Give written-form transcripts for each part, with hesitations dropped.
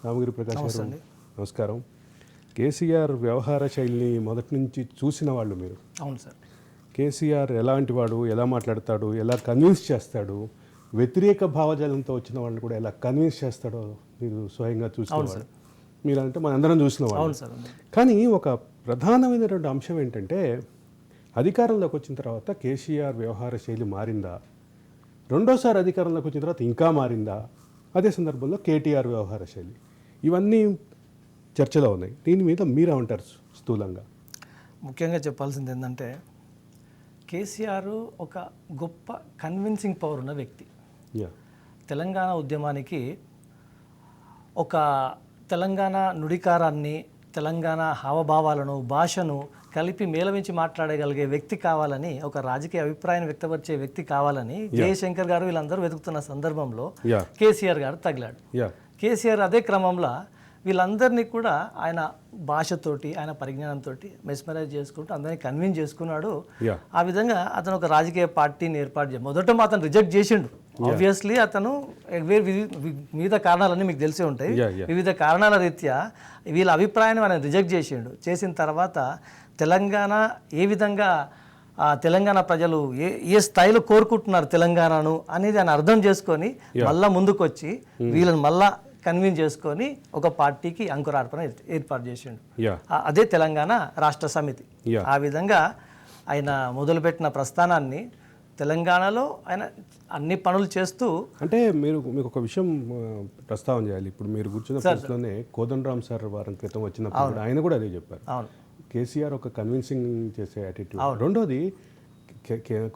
రామగిరి ప్రకాష్ గారు నమస్కారం. కేసీఆర్ వ్యవహార శైలిని మొదటి నుంచి చూసిన వాళ్ళు మీరు. అవును సార్. కేసీఆర్ ఎలాంటి వాడు, ఎలా మాట్లాడతాడు, ఎలా కన్విన్స్ చేస్తాడు, వ్యతిరేక భావజాలంతో వచ్చిన వాళ్ళని కూడా ఎలా కన్విన్స్ చేస్తాడో మీరు స్వయంగా చూసిన మీరు అంటే మనందరం చూసిన వాళ్ళు. కానీ ఒక ప్రధానమైనటువంటి అంశం ఏంటంటే అధికారంలోకి వచ్చిన తర్వాత కేసీఆర్ వ్యవహార శైలి మారిందా, రెండోసారి అధికారంలోకి వచ్చిన తర్వాత ఇంకా మారిందా, అదే సందర్భంలో కేటీఆర్ వ్యవహార శైలి, ఇవన్నీ చర్చలో ఉన్నాయి. దీని మీద మీరేమంటారు స్థూలంగా? ముఖ్యంగా చెప్పాల్సింది ఏంటంటే కేసీఆర్ ఒక గొప్ప కన్విన్సింగ్ పవర్ ఉన్న వ్యక్తి. తెలంగాణ ఉద్యమానికి ఒక తెలంగాణ నుడికారాన్ని, తెలంగాణ హావభావాలను, భాషను కలిపి మేళవించి మాట్లాడగలిగే వ్యక్తి కావాలని, ఒక రాజకీయ అభిప్రాయాన్ని వ్యక్తపరిచే వ్యక్తి కావాలని జయశంకర్ గారు వీళ్ళందరూ వెతుకుతున్న సందర్భంలో కేసీఆర్ గారు తగిలాడు. కేసీఆర్ అదే క్రమంలో వీళ్ళందరినీ కూడా ఆయన భాషతోటి, ఆయన పరిజ్ఞానంతో మెస్మరైజ్ చేసుకుంటూ అందరినీ కన్విన్స్ చేసుకున్నాడు. ఆ విధంగా అతను ఒక రాజకీయ పార్టీని ఏర్పాటు చేసి మొదట అతను రిజెక్ట్ చేసిండు. ఆబ్వియస్లీ అతను వివిధ కారణాలన్నీ మీకు తెలిసే ఉంటాయి. వివిధ కారణాల రీత్యా వీళ్ళ అభిప్రాయాన్ని ఆయన రిజెక్ట్ చేసిండు. చేసిన తర్వాత తెలంగాణ ఏ విధంగా తెలంగాణ ప్రజలు ఏ స్థాయిలో కోరుకుంటున్నారు తెలంగాణను అనేది ఆయన అర్థం చేసుకొని మళ్ళా ముందుకు వచ్చి వీళ్ళని మళ్ళా కన్విన్స్ చేసుకొని ఒక పార్టీకి అంకురార్పణ ఏర్పాటు చేసిండు. అదే తెలంగాణ రాష్ట్ర సమితి. ఆ విధంగా ఆయన మొదలుపెట్టిన ప్రస్థానాన్ని తెలంగాణలో ఆయన అన్ని పనులు చేస్తూ, అంటే మీకు ఒక విషయం ప్రస్తావన చేయాలి. ఇప్పుడు మీరు కూర్చున్న ప్లేస్లోనే కోదండరామ్ సార్ వారం క్రితం వచ్చినప్పుడు ఆయన కూడా అదే చెప్పారు. కేసీఆర్ ఒక కన్విన్సింగ్ చేసే యాటిట్యూడ్. రెండోది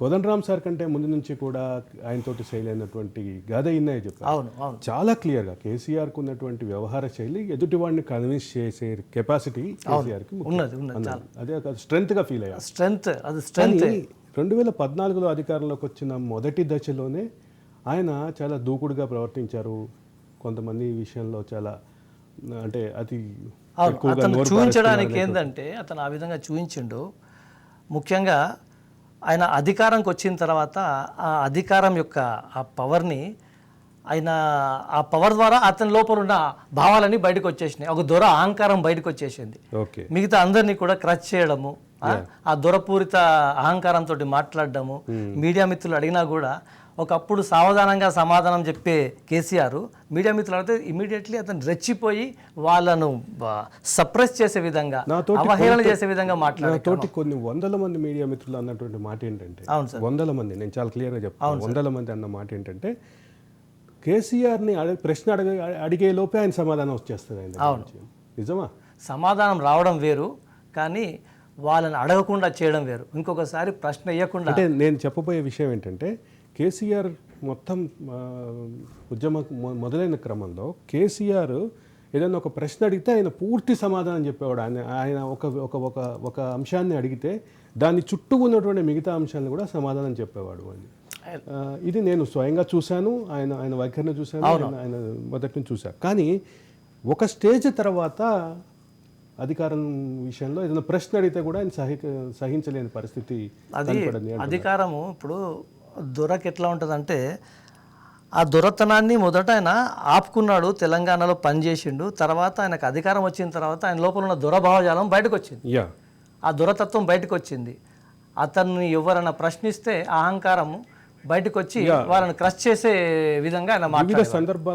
కోదండరామ్ సార్ కంటే ముందు నుంచి కూడా ఆయనతోటి శైలి అయినటువంటి గాథ ఇన్నయ్య చెప్పారు చాలా క్లియర్గా. కేసీఆర్కు ఉన్నటువంటి వ్యవహార శైలి ఎదుటివాడిని కన్విన్స్ చేసే కెపాసిటీ కేసీఆర్కి అదే ఒక స్ట్రెంగ్త్గా ఫీల్ అయ్యారు. స్ట్రెంగ్త్ 2014లో అధికారంలోకి వచ్చిన మొదటి దశలోనే ఆయన చాలా దూకుడుగా ప్రవర్తించారు. కొంతమంది విషయంలో చాలా అంటే అతి అతను చూపించడానికి ఏంటంటే అతను ఆ విధంగా చూపించిండు. ముఖ్యంగా ఆయన అధికారంకి వచ్చిన తర్వాత ఆ అధికారం యొక్క ఆ పవర్ని ఆయన ఆ పవర్ ద్వారా అతని లోపల ఉన్న భావాలన్నీ బయటకు వచ్చేసినాయి. ఒక దొర అహంకారం బయటకు వచ్చేసింది. మిగతా అందరినీ కూడా క్రచ్ చేయడము, ఆ దొరపూరిత అహంకారంతో మాట్లాడడము, మీడియా మిత్రులు అడిగినా కూడా ఒకప్పుడు సావధానంగా సమాధానం చెప్పే కేసీఆర్ మీడియా మిత్రులు అడిగితే ఇమీడియట్లీ అతను రెచ్చిపోయి వాళ్ళను సప్రెస్ చేసే విధంగా, అవహేళన చేసే విధంగా మాట్లాడుతోటి కొన్ని వందల మంది మీడియా మిత్రులు అన్నటువంటి మాట ఏంటంటే, వందల మంది, నేను చాలా క్లియర్గా చెప్తాను, వందల మంది అన్న మాట ఏంటంటే కేసీఆర్ని ప్రశ్న అడిగే లోపే ఆయన సమాధానం వచ్చేస్తుంది. ఆయన నిజమా? సమాధానం రావడం వేరు, కానీ వాళ్ళని అడగకుండా చేయడం వేరు. ఇంకొకసారి ప్రశ్న వేయకుండా. అంటే నేను చెప్పబోయే విషయం ఏంటంటే కేసీఆర్ మొత్తం ఉద్యమం మొదలైన క్రమంలో కేసీఆర్ ఏదైనా ఒక ప్రశ్న అడిగితే ఆయన పూర్తి సమాధానం చెప్పేవాడు. ఆయన ఒక అంశాన్ని అడిగితే దాన్ని చుట్టూ ఉన్నటువంటి మిగతా అంశాలను కూడా సమాధానం చెప్పేవాడు అని. ఇది నేను స్వయంగా చూశాను, ఆయన వైఖరిని చూశాను, ఆయన మొదటి నుంచి చూశాను. కానీ ఒక స్టేజ్ తర్వాత అధికారం విషయంలో ఏదైనా ప్రశ్న అడిగితే కూడా ఆయన సహించలేని పరిస్థితి. అధికారము ఇప్పుడు దొరకి ఎట్లా ఉంటుందంటే ఆ దొరతనాన్ని మొదట ఆయన ఆపుకున్నాడు, తెలంగాణలో పనిచేసిండు. తర్వాత ఆయనకు అధికారం వచ్చిన తర్వాత ఆయన లోపల ఉన్న దొరభావజాలం బయటకు వచ్చింది, ఆ దొరతత్వం బయటకు వచ్చింది. అతన్ని ఎవరైనా ప్రశ్నిస్తే అహంకారము బయటకు వచ్చి వాళ్ళని క్రష్ చేసే విధంగా ఆయన మాట్లాడే సందర్భాలు